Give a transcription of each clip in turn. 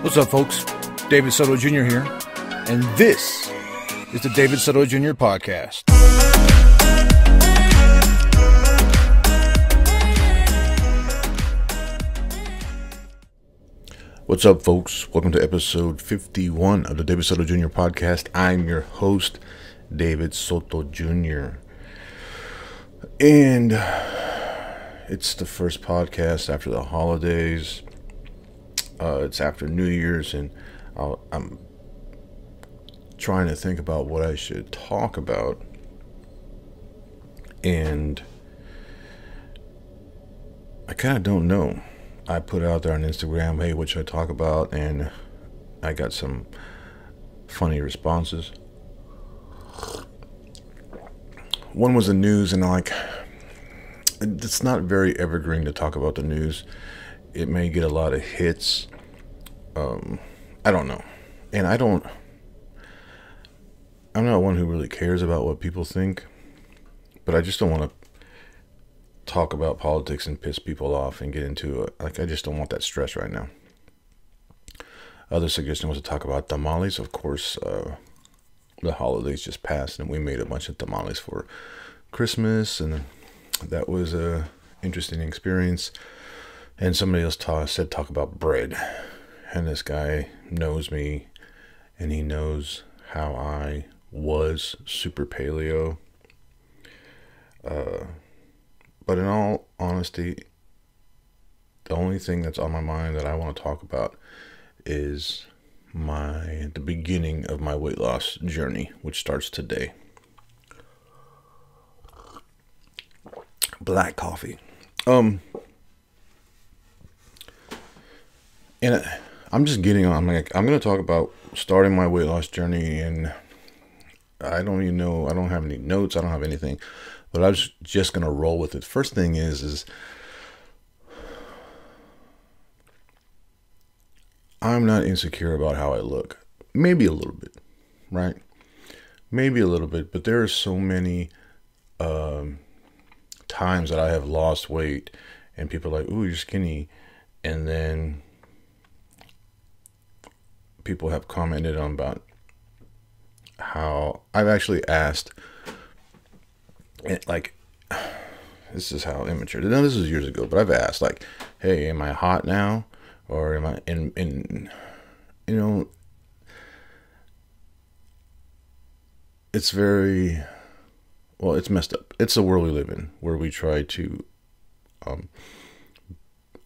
What's up, folks? David Soto Jr. here, and this is the David Soto Jr. podcast. What's up, folks? Welcome to episode 51 of the David Soto Jr. podcast. I'm your host, David Soto Jr. And it's the first podcast after the holidays. It's after New Year's, and I'm trying to think about what I should talk about. And I kind of don't know. I put it out there on Instagram, hey, what should I talk about? And I got some funny responses. One was the news, and it's not very evergreen to talk about the news. It may get a lot of hits. I don't know. And I'm not one who really cares about what people think, but I just don't want to talk about politics and piss people off and get into it. I just don't want that stress right now. Other suggestion was to talk about tamales. Of course, the holidays just passed, and we made a bunch of tamales for Christmas, and that was a interesting experience. And somebody else said talk about bread. And this guy knows me, and he knows how I was super paleo. But in all honesty, the only thing that's on my mind that I want to talk about is the beginning of my weight loss journey, which starts today. Black coffee. And I'm just getting on. I'm going to talk about starting my weight loss journey, and I don't even know. I don't have any notes. I don't have anything, but I was just going to roll with it. First thing is I'm not insecure about how I look. Maybe a little bit, right? Maybe a little bit, but there are so many times that I have lost weight, and people are like, "Ooh, you're skinny," and then people have commented on about how I've actually asked, like, this is how immature. Now, this was years ago, but I've asked, like, hey, am I hot now? Or am I in it's very, well, it's messed up. It's the world we live in, where we try to,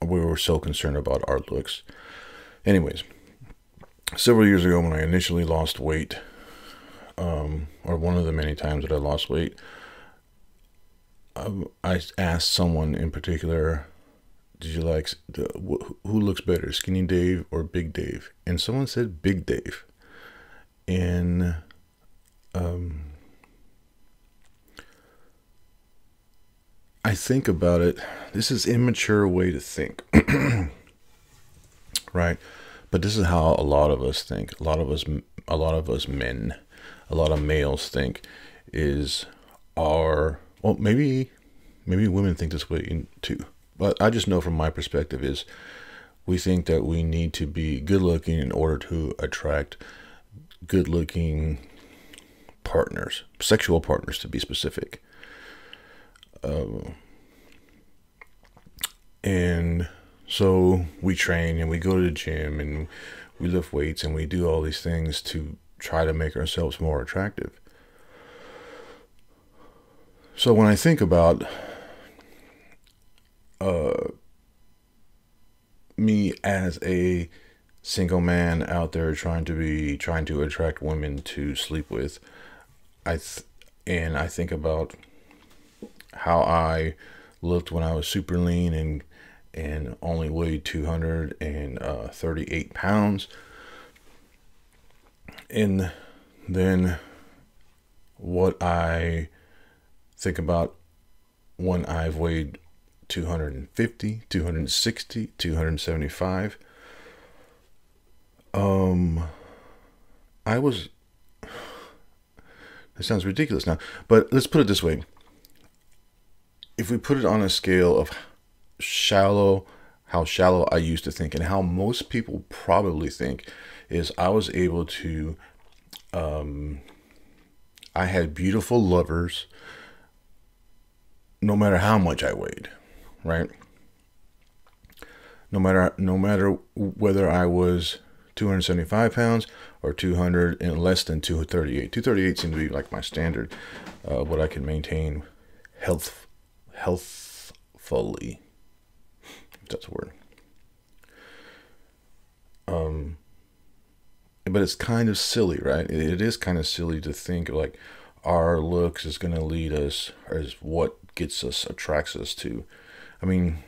we're so concerned about our looks. Anyways, several years ago when I initially lost weight, or one of the many times that I lost weight, I asked someone in particular, did you like, who looks better, Skinny Dave or Big Dave? And someone said Big Dave. And I think about it, this is immature way to think, right? But this is how a lot of us think. A lot of us men, a lot of males think maybe women think this way too. But I just know from my perspective is we think that we need to be good looking in order to attract good looking partners, sexual partners to be specific. And so we train and we go to the gym and we lift weights and we do all these things to try to make ourselves more attractive. So when I think about me as a single man out there trying to attract women to sleep with, I think about how I looked when I was super lean and only weighed 238 pounds. And then what I think about when I've weighed 250, 260, 275. That sounds ridiculous now, but let's put it this way. If we put it on a scale of shallow, how shallow I used to think, and how most people probably think, is I was able to, I had beautiful lovers no matter how much I weighed, right? No matter whether I was 275 pounds or 200 and less than 238. 238 seemed to be like my standard, what I can maintain healthfully, if that's a word. But it's kind of silly, right? It is kind of silly to think like our looks is going to lead us, or is what gets us, attracts us to. I mean,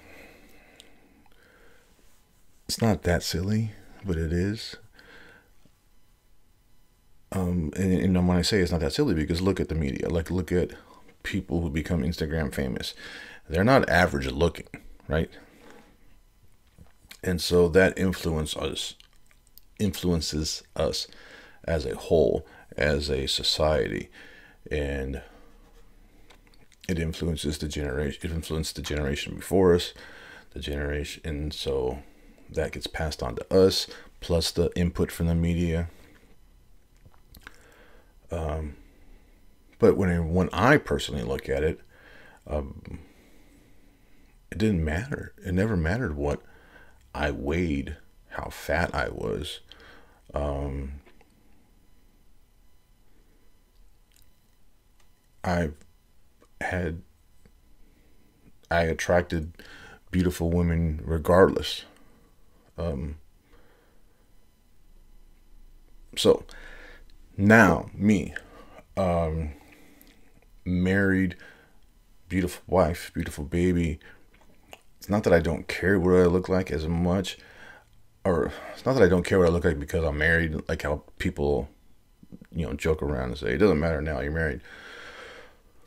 it's not that silly, but it is. And when I say it's not that silly, because look at the media, like look at people who become Instagram famous. They're not average looking, right? And so that influences us as a whole, as a society, and it influences the generation. It influenced the generation before us, the generation, and so that gets passed on to us. Plus the input from the media. But when I personally look at it, it didn't matter. It never mattered what I weighed, how fat I was. I had I attracted beautiful women regardless. So now me, married, beautiful wife, beautiful baby. It's not that I don't care what I look like as much, or it's not that I don't care what I look like because I'm married, like how people, joke around and say it doesn't matter now, you're married.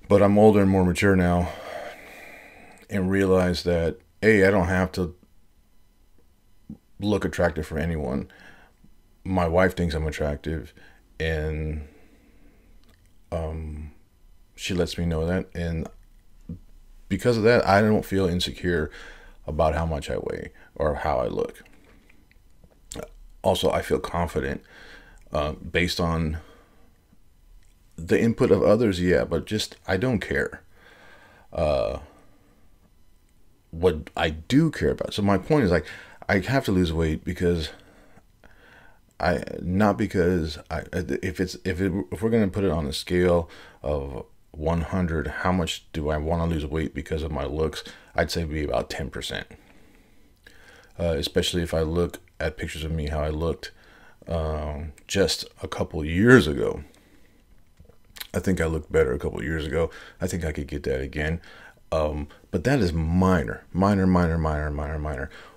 But I'm older and more mature now, and realize that A, I don't have to look attractive for anyone. My wife thinks I'm attractive, and she lets me know that, and because of that, I don't feel insecure about how much I weigh or how I look. Also, I feel confident based on the input of others, yeah, but just I don't care. What I do care about. So my point is, like, I have to lose weight because not because if we're gonna put it on a scale of 100, how much do I want to lose weight because of my looks? I'd say be about 10%. Especially if I look at pictures of me how I looked just a couple years ago. I think I looked better a couple years ago. I think I could get that again. But that is minor.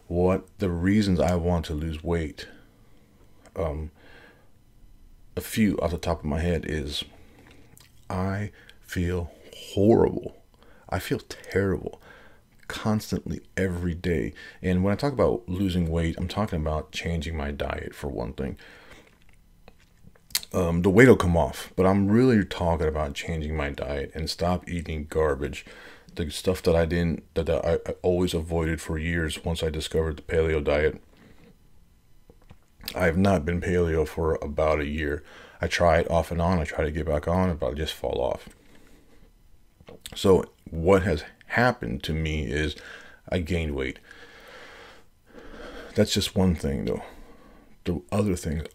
What the reasons I want to lose weight, a few off the top of my head, is I feel horrible. I feel terrible constantly every day. And when I talk about losing weight, I'm talking about changing my diet for one thing. The weight will come off, but I'm really talking about changing my diet and stop eating garbage. The stuff that I always avoided for years once I discovered the paleo diet. I have not been paleo for about a year. I try it off and on. I try to get back on it, but I just fall off. So what has happened to me is I gained weight. That's just one thing, though. The other things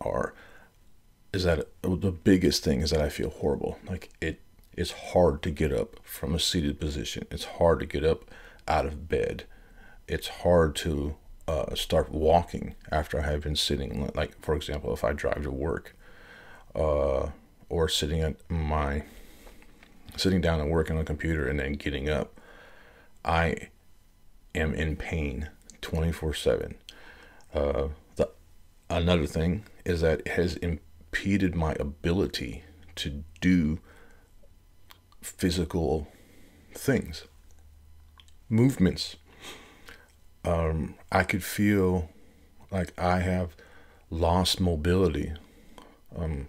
is that the biggest thing is that I feel horrible. Like it's hard to get up from a seated position. It's hard to get up out of bed. It's hard to start walking after I have been sitting. Like, for example, if I drive to work, or sitting down and working on a computer and then getting up, I am in pain 24/7. Another thing is that it has impeded my ability to do physical things, movements. I could feel like I have lost mobility. To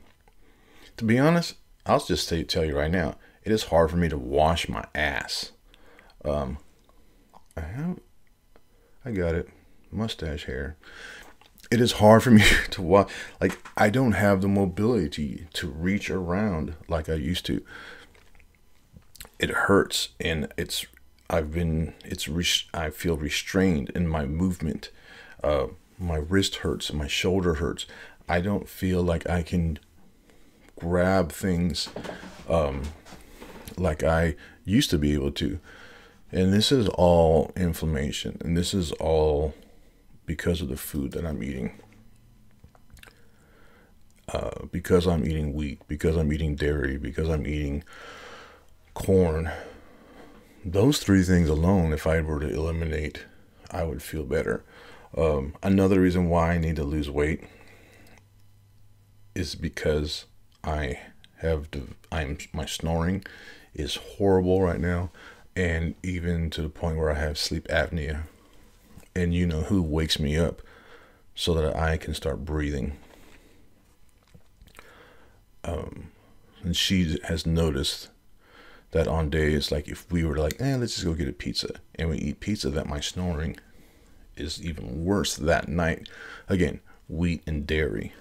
be honest, I'll just tell you right now, it is hard for me to wash my ass. I got it. mustache hair. It is hard for me to walk. Like, I don't have the mobility to reach around like I used to. It hurts, and I feel restrained in my movement. My wrist hurts, my shoulder hurts. I don't feel like I can grab things like I used to be able to. And this is all inflammation, and this is all because of the food that I'm eating. Because I'm eating wheat, because I'm eating dairy, because I'm eating corn. Those three things alone, if I were to eliminate, I would feel better. Another reason why I need to lose weight is because my snoring is horrible right now, and even to the point where I have sleep apnea. And you know who wakes me up so that I can start breathing. And she has noticed that on days like if we were like, let's just go get a pizza, and we eat pizza, that my snoring is even worse that night. Again, wheat and dairy.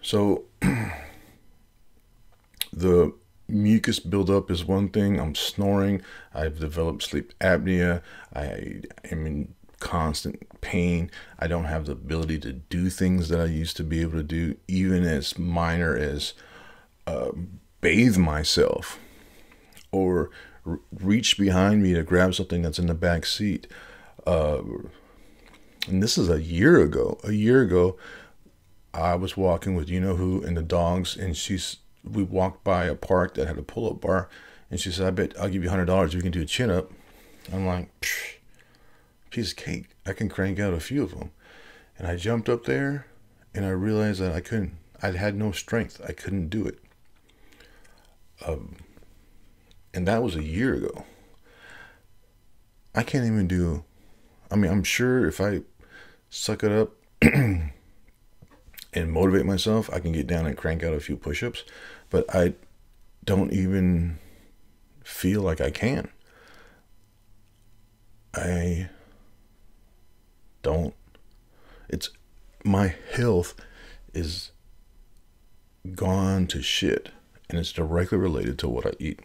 So the mucus buildup is one thing. I'm snoring. I've developed sleep apnea. I am in constant pain. I don't have the ability to do things that I used to be able to do, even as minor as bathe myself or reach behind me to grab something that's in the back seat. And this is a year ago. A year ago, I was walking with you know who and the dogs, and we walked by a park that had a pull-up bar, and she said, "I bet I'll give you $100 if you can do a chin-up." I'm like, piece of cake. I can crank out a few of them. And I jumped up there, and I realized that I couldn't. I had no strength. I couldn't do it. And that was a year ago. I can't even do. I mean, I'm sure if I suck it up and motivate myself, I can get down and crank out a few push-ups, but I don't even feel like I can. I don't. My health is gone to shit, and it's directly related to what I eat.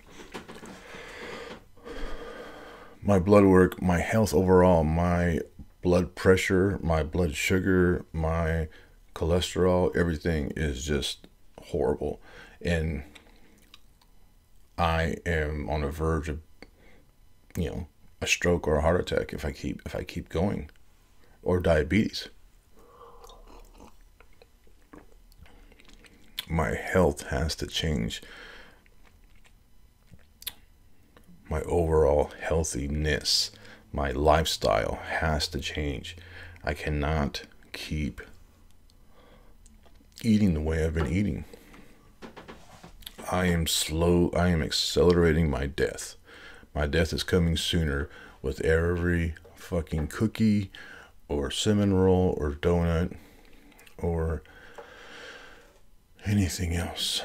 My blood work, my health overall, my blood pressure, my blood sugar, my cholesterol, everything is just horrible. And I am on the verge of, a stroke or a heart attack if I keep going, or diabetes. My health has to change. My overall healthiness, my lifestyle has to change. I cannot keep eating the way I've been eating. I am accelerating my death. My death is coming sooner with every fucking cookie or cinnamon roll or donut or anything else.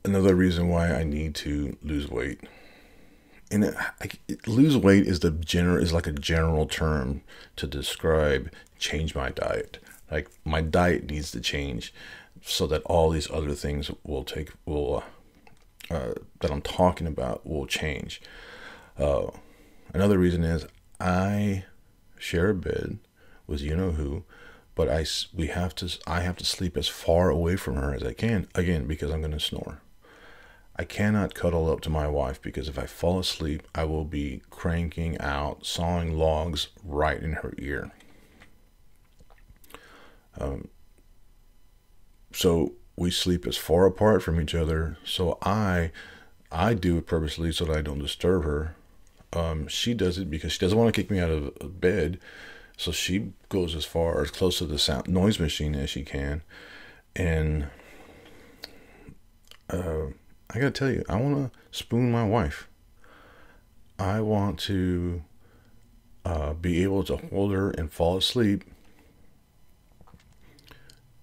Another reason why I need to lose weight, and lose weight is like a general term to describe change my diet. Like, my diet needs to change so that all these other things that I'm talking about will change. Another reason is I share a bed with you know who, but I have to sleep as far away from her as I can, again, because I'm going to snore. I cannot cuddle up to my wife, because if I fall asleep, I will be cranking out, sawing logs right in her ear. So we sleep as far apart from each other. So I do it purposely so that I don't disturb her. She does it because she doesn't want to kick me out of bed. So she goes as close to the noise machine as she can. And I gotta tell you, I want to spoon my wife. I want to be able to hold her and fall asleep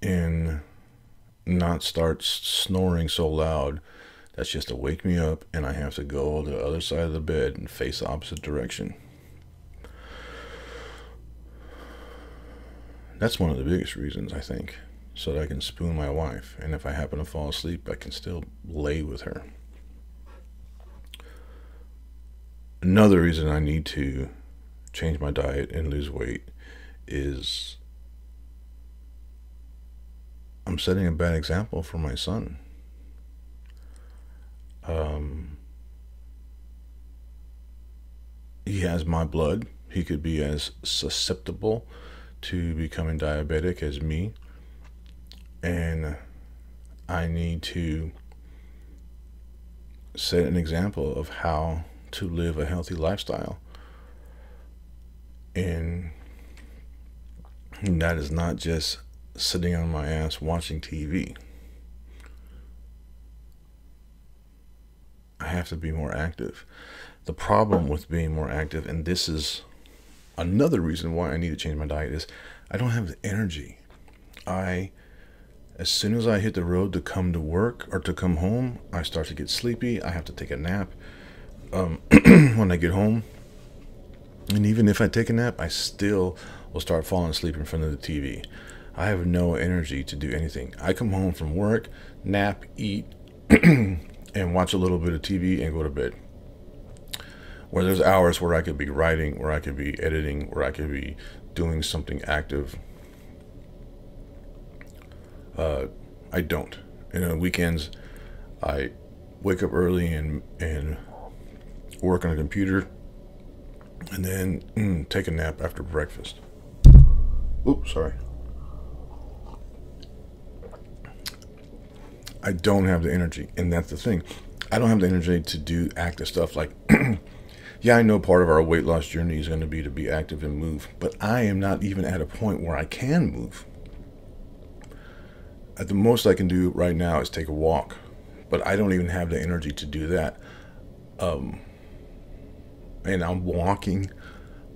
and not start snoring so loud That's just to wake me up and I have to go to the other side of the bed and face the opposite direction. That's one of the biggest reasons, I think, so that I can spoon my wife. And if I happen to fall asleep, I can still lay with her. Another reason I need to change my diet and lose weight is I'm setting a bad example for my son. He has my blood. He could be as susceptible to becoming diabetic as me. And I need to set an example of how to live a healthy lifestyle. And that is not just sitting on my ass watching TV. I have to be more active. The problem with being more active, and this is another reason why I need to change my diet, is I don't have the energy. As soon as I hit the road to come to work or to come home, I start to get sleepy. I have to take a nap when I get home. And even if I take a nap, I still will start falling asleep in front of the TV. I have no energy to do anything. I come home from work, nap, eat, and watch a little bit of TV and go to bed. Where there's hours where I could be writing, where I could be editing, where I could be doing something active. I don't. And on weekends, I wake up early and work on a computer, and then take a nap after breakfast. Oops, sorry. I don't have the energy, and that's the thing. I don't have the energy to do active stuff. Like, yeah, I know part of our weight loss journey is going to be active and move, but I am not even at a point where I can move. At the most I can do right now is take a walk, but I don't even have the energy to do that. And I'm walking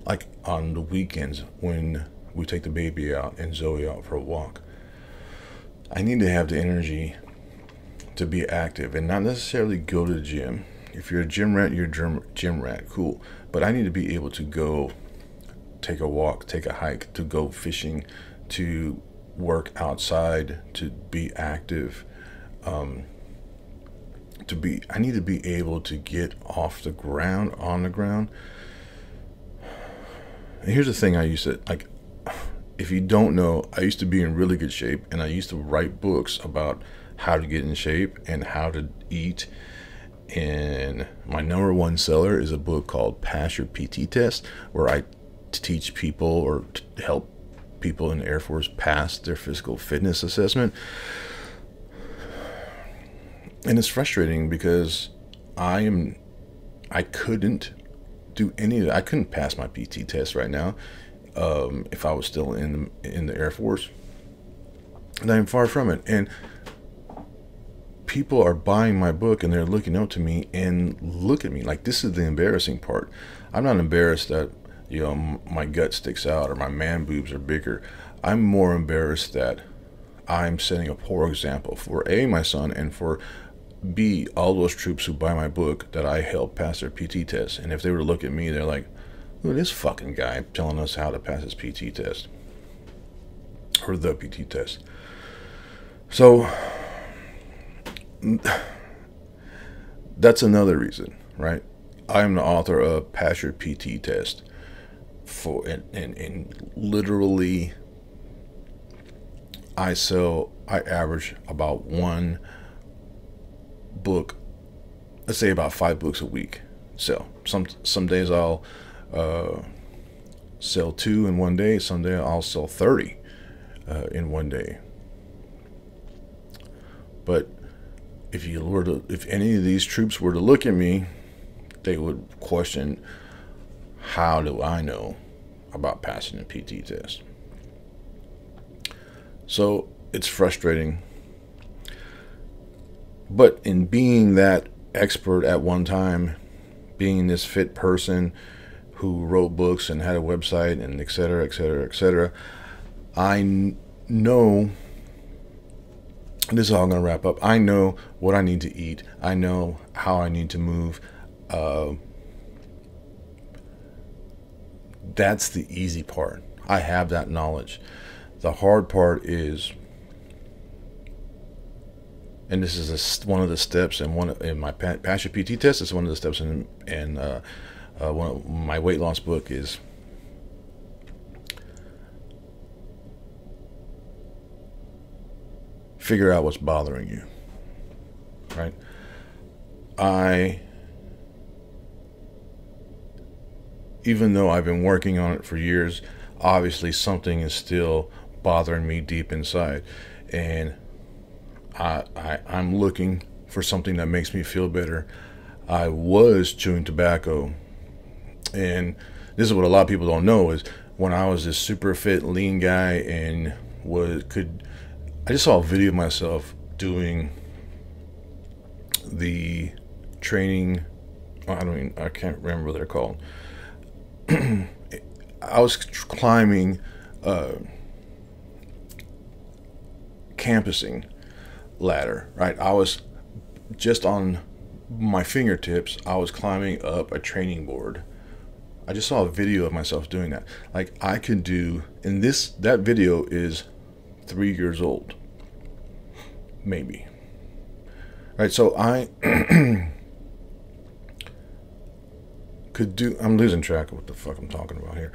like on the weekends when we take the baby out and Zoe out for a walk. I need to have the energy to be active and not necessarily go to the gym. If you're a gym rat, you're a gym rat, cool. But I need to be able to go take a walk, take a hike, to go fishing, to work outside, to be active. I need to be able to get off the ground, on the ground. And here's the thing I used to, like, if you don't know, I used to be in really good shape, and I used to write books about how to get in shape and how to eat. And my #1 seller is a book called Pass Your PT Test, where I teach people or help people in the Air Force pass their physical fitness assessment. And it's frustrating because I couldn't do any of that. I couldn't pass my PT test right now if I was still in the Air Force. And I'm far from it. And people are buying my book and they're looking up to me and look at me. Like, this is the embarrassing part. I'm not embarrassed that, you know, my gut sticks out or my man boobs are bigger. I'm more embarrassed that I'm setting a poor example for A, my son, and for B, all those troops who buy my book that I help pass their PT test. And if they were to look at me, they're like, look at this fucking guy telling us how to pass his PT test. Or the PT test. So that's another reason, right? I am the author of Pass Your PT Test. And literally I average about one book, let's say about 5 books a week. So some days I'll sell 2 in one day. Some day I'll sell 30 in one day. But if any of these troops were to look at me, they would question, how do I know about passing a PT test? So it's frustrating. But in being that expert at one time, being this fit person who wrote books and had a website and et cetera, et cetera, et cetera, I know this is all going to wrap up. I know what I need to eat. I know how I need to move. That's the easy part. I have that knowledge. The hard part is, and this is one of the steps in my Passion PT test. It's one of the steps in one of my weight loss book is figure out what's bothering you. Right? Even though I've been working on it for years, obviously something is still bothering me deep inside, and I'm looking for something that makes me feel better. I was chewing tobacco, and this is what a lot of people don't know, is when I was this super fit, lean guy and I just saw a video of myself doing the training. I can't remember what they're called. I was climbing, campusing ladder, right? I was just on my fingertips. I was climbing up a training board. I just saw a video of myself doing that. Like I could do, and that video is 3 years old, maybe. Right, so I could do. I'm losing track of what the fuck I'm talking about here.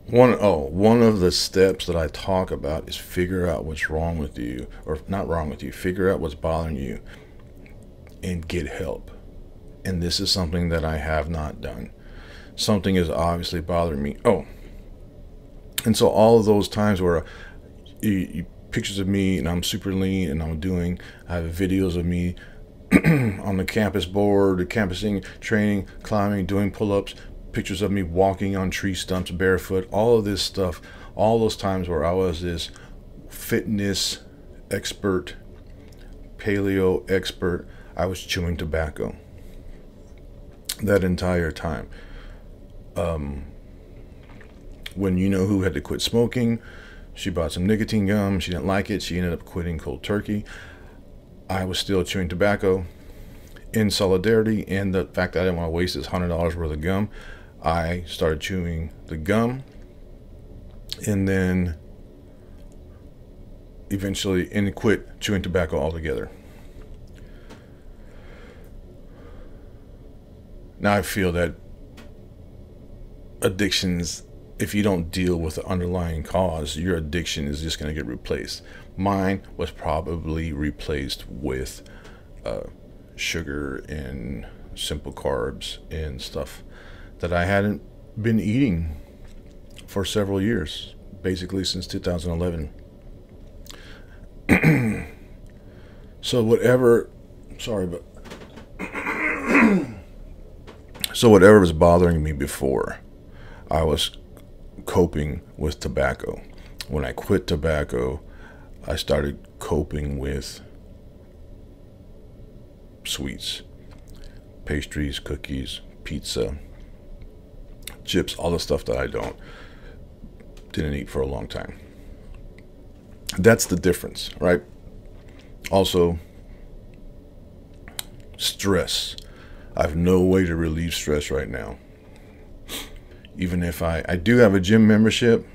One of the steps that I talk about is figure out what's wrong with you, or not wrong with you. Figure out what's bothering you, and get help. And this is something that I have not done. Something is obviously bothering me. And so all of those times where pictures of me and I'm super lean and I have videos of me on the campus board, the campusing, training, climbing, doing pull-ups, pictures of me walking on tree stumps barefoot, all of this stuff, all those times where I was this fitness expert, paleo expert, I was chewing tobacco that entire time. When you know who had to quit smoking, she bought some nicotine gum, she didn't like it, she ended up quitting cold turkey. I was still chewing tobacco in solidarity, and the fact that I didn't want to waste this $100 worth of gum, I started chewing the gum, and then eventually quit chewing tobacco altogether. Now I feel that addictions, if you don't deal with the underlying cause, your addiction is just going to get replaced. Mine was probably replaced with sugar and simple carbs and stuff that I hadn't been eating for several years, basically since 2011. So whatever was bothering me before, I was coping with tobacco. When I quit tobacco, I started coping with sweets, pastries, cookies, pizza, chips, all the stuff that I didn't eat for a long time. That's the difference, right? Also, stress. I have no way to relieve stress right now. Even if I do have a gym membership,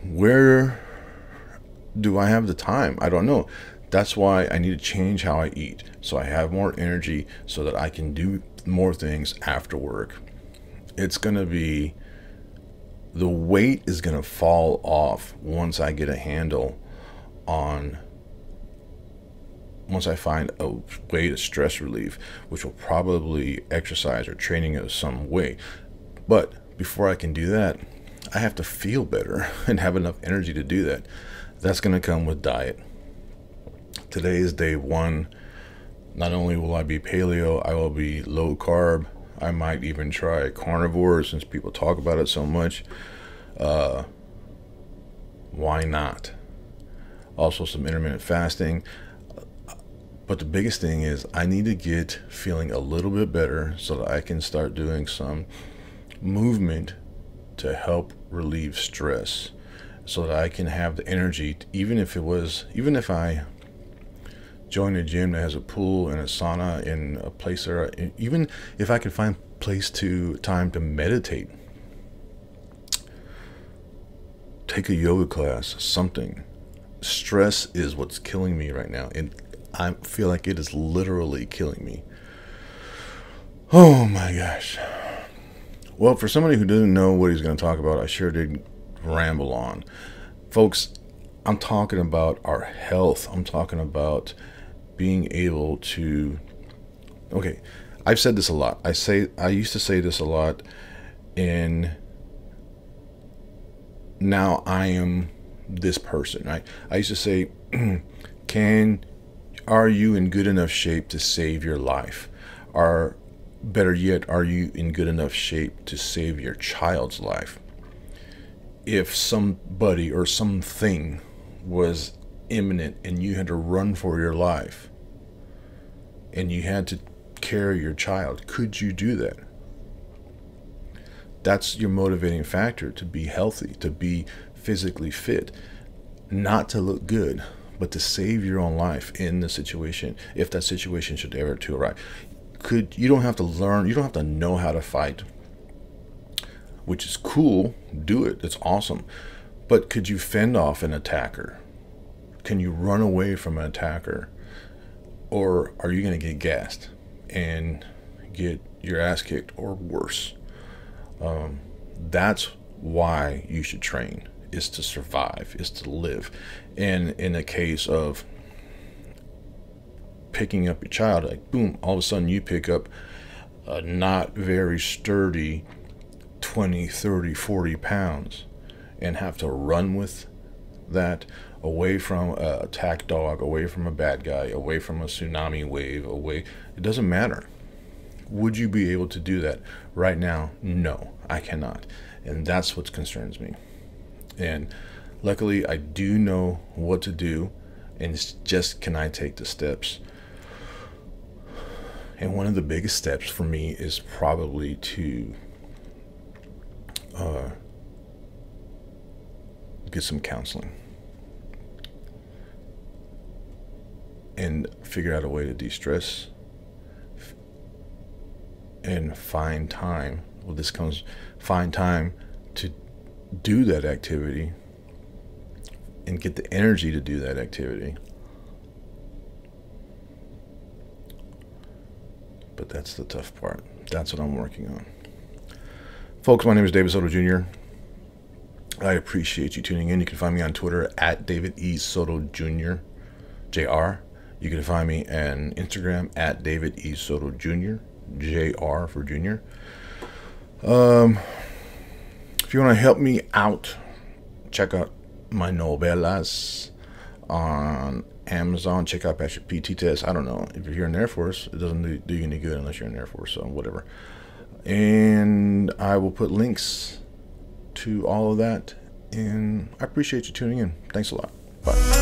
where do I have the time? I don't know. That's why I need to change how I eat, so I have more energy, so that I can do more things after work. It's going to be, the weight is going to fall off once I get a handle on, once I find a way to stress relief, which will probably exercise or training of some way. But before I can do that, I have to feel better and have enough energy to do that. That's going to come with diet. Today is day 1. Not only will I be paleo, I will be low carb. I might even try carnivore since people talk about it so much. Why not? Also some intermittent fasting. But the biggest thing is I need to get feeling a little bit better so that I can start doing some movement to help relieve stress so that I can have the energy, even if I join a gym that has a pool and a sauna in a place there, even if I can find time to meditate, take a yoga class, something. Stress is what's killing me right now, and I feel like it is literally killing me. Oh my gosh. Well, for somebody who doesn't know what he's going to talk about, I sure did ramble on. Folks, I'm talking about our health. I'm talking about being able to... Okay, I've said this a lot. I used to say this a lot, and now I am this person, right? I used to say, are you in good enough shape to save your life? Or better yet, are you in good enough shape to save your child's life? If somebody or something was imminent and you had to run for your life and you had to carry your child, could you do that? That's your motivating factor, to be healthy, to be physically fit, not to look good, but to save your own life in the situation, if that situation should ever to arrive. You don't have to learn, you don't have to know how to fight, which is cool. Do it. It's awesome. But could you fend off an attacker? Can you run away from an attacker? Or are you going to get gassed and get your ass kicked or worse? That's why you should train, is to survive, is to live. And in a case of picking up your child, like boom, all of a sudden you pick up a not very sturdy 20, 30, 40 pounds and have to run with that away from an attack dog, away from a bad guy, away from a tsunami wave, away. It doesn't matter. Would you be able to do that right now? No, I cannot. And that's what concerns me. And luckily, I do know what to do. And it's just, can I take the steps? And one of the biggest steps for me is probably to get some counseling and figure out a way to de-stress and find time. Well, find time to do that activity and get the energy to do that activity. But that's the tough part. That's what I'm working on. Folks, my name is David Soto Jr. I appreciate you tuning in. You can find me on Twitter at David E. Soto Jr. JR. You can find me on Instagram at David E. Soto Jr. JR for Junior. If you want to help me out, check out my novelas on Amazon. Check out Passion PT Test. I don't know. If you're here in the Air Force, it doesn't do you any good unless you're in the Air Force, so whatever. And I will put links to all of that. And I appreciate you tuning in. Thanks a lot. Bye.